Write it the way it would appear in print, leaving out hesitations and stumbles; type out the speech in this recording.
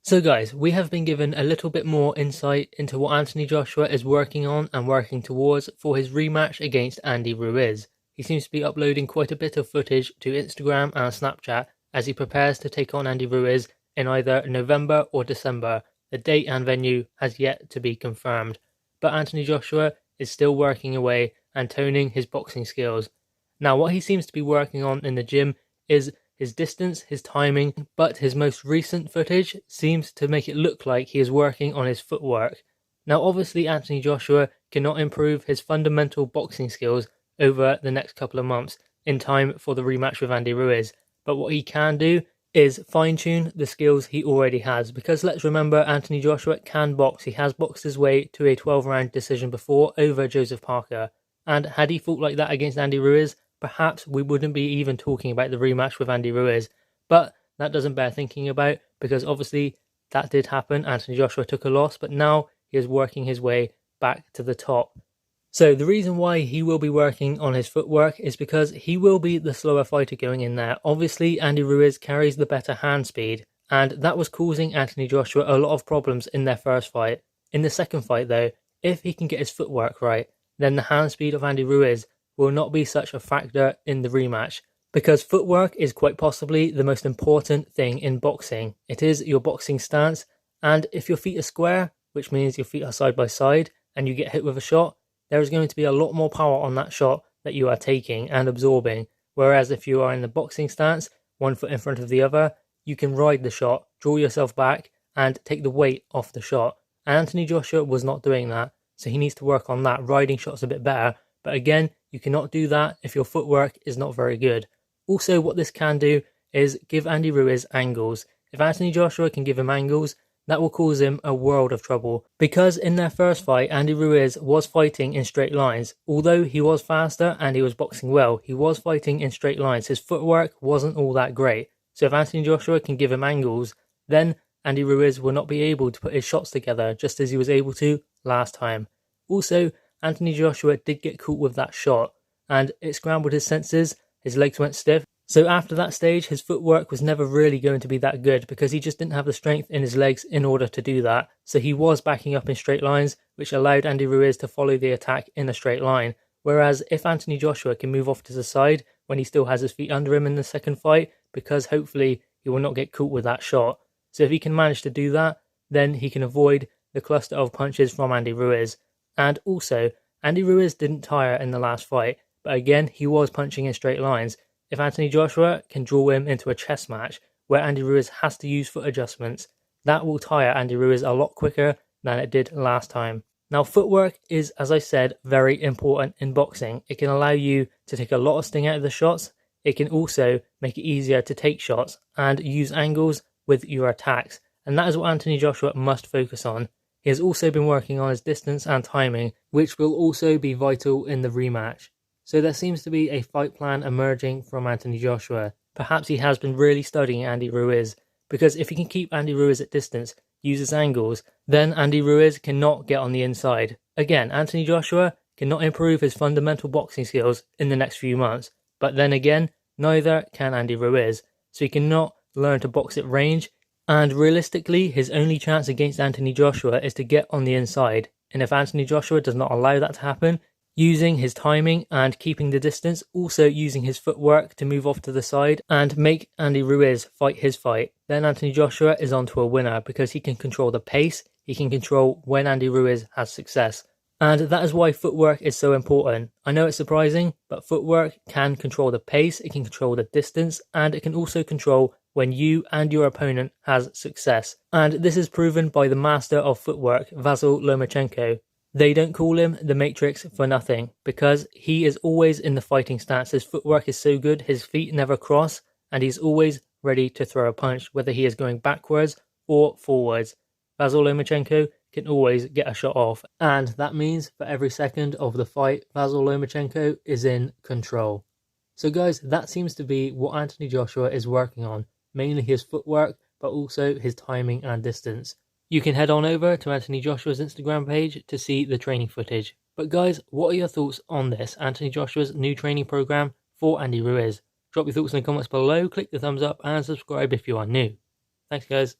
So guys, we have been given a little bit more insight into what Anthony Joshua is working on and working towards for his rematch against Andy Ruiz. He seems to be uploading quite a bit of footage to Instagram and Snapchat as he prepares to take on Andy Ruiz in either November or December. The date and venue has yet to be confirmed, but Anthony Joshua is still working away and toning his boxing skills. Now, what he seems to be working on in the gym is his distance, his timing, but his most recent footage seems to make it look like he is working on his footwork. Now obviously Anthony Joshua cannot improve his fundamental boxing skills over the next couple of months in time for the rematch with Andy Ruiz, but what he can do is fine-tune the skills he already has, because let's remember Anthony Joshua can box. He has boxed his way to a 12-round decision before over Joseph Parker, and had he fought like that against Andy Ruiz, perhaps we wouldn't be even talking about the rematch with Andy Ruiz. But that doesn't bear thinking about, because obviously that did happen. Anthony Joshua took a loss, but now he is working his way back to the top. So the reason why he will be working on his footwork is because he will be the slower fighter going in there. Obviously Andy Ruiz carries the better hand speed, and that was causing Anthony Joshua a lot of problems in their first fight. In the second fight though, if he can get his footwork right, then the hand speed of Andy Ruiz will not be such a factor in the rematch, because footwork is quite possibly the most important thing in boxing. It is your boxing stance, and if your feet are square, which means your feet are side by side, and you get hit with a shot, there is going to be a lot more power on that shot that you are taking and absorbing, whereas if you are in the boxing stance, one foot in front of the other, you can ride the shot, draw yourself back, and take the weight off the shot. And Anthony Joshua was not doing that, so he needs to work on that, riding shots a bit better, but again, you cannot do that if your footwork is not very good. Also, what this can do is give Andy Ruiz angles. If Anthony Joshua can give him angles, that will cause him a world of trouble. Because in their first fight, Andy Ruiz was fighting in straight lines. Although he was faster and he was boxing well, he was fighting in straight lines. His footwork wasn't all that great. So if Anthony Joshua can give him angles, then Andy Ruiz will not be able to put his shots together just as he was able to last time. Also, Anthony Joshua did get caught with that shot, and it scrambled his senses, his legs went stiff. So after that stage, his footwork was never really going to be that good, because he just didn't have the strength in his legs in order to do that. So he was backing up in straight lines, which allowed Andy Ruiz to follow the attack in a straight line. Whereas if Anthony Joshua can move off to the side when he still has his feet under him in the second fight, because hopefully he will not get caught with that shot. So if he can manage to do that, then he can avoid the cluster of punches from Andy Ruiz. And also, Andy Ruiz didn't tire in the last fight, but again, he was punching in straight lines. If Anthony Joshua can draw him into a chess match where Andy Ruiz has to use foot adjustments, that will tire Andy Ruiz a lot quicker than it did last time. Now, footwork is, as I said, very important in boxing. It can allow you to take a lot of sting out of the shots. It can also make it easier to take shots and use angles with your attacks. And that is what Anthony Joshua must focus on. He has also been working on his distance and timing, which will also be vital in the rematch. So there seems to be a fight plan emerging from Anthony Joshua. Perhaps he has been really studying Andy Ruiz, because if he can keep Andy Ruiz at distance, use his angles, then Andy Ruiz cannot get on the inside. Again, Anthony Joshua cannot improve his fundamental boxing skills in the next few months, but then again, neither can Andy Ruiz, so he cannot learn to box at range. And realistically, his only chance against Anthony Joshua is to get on the inside. And if Anthony Joshua does not allow that to happen, using his timing and keeping the distance, also using his footwork to move off to the side and make Andy Ruiz fight his fight, then Anthony Joshua is on to a winner, because he can control the pace, he can control when Andy Ruiz has success. And that is why footwork is so important. I know it's surprising, but footwork can control the pace, it can control the distance, and it can also control when you and your opponent has success. And this is proven by the master of footwork, Vasyl Lomachenko. They don't call him the Matrix for nothing, because he is always in the fighting stance. His footwork is so good, his feet never cross, and he's always ready to throw a punch, whether he is going backwards or forwards. Vasyl Lomachenko can always get a shot off, and that means for every second of the fight, Vasyl Lomachenko is in control. So guys, that seems to be what Anthony Joshua is working on, mainly his footwork, but also his timing and distance. You can head on over to Anthony Joshua's Instagram page to see the training footage. But guys, what are your thoughts on this, Anthony Joshua's new training program for Andy Ruiz? Drop your thoughts in the comments below, click the thumbs up and subscribe if you are new. Thanks guys.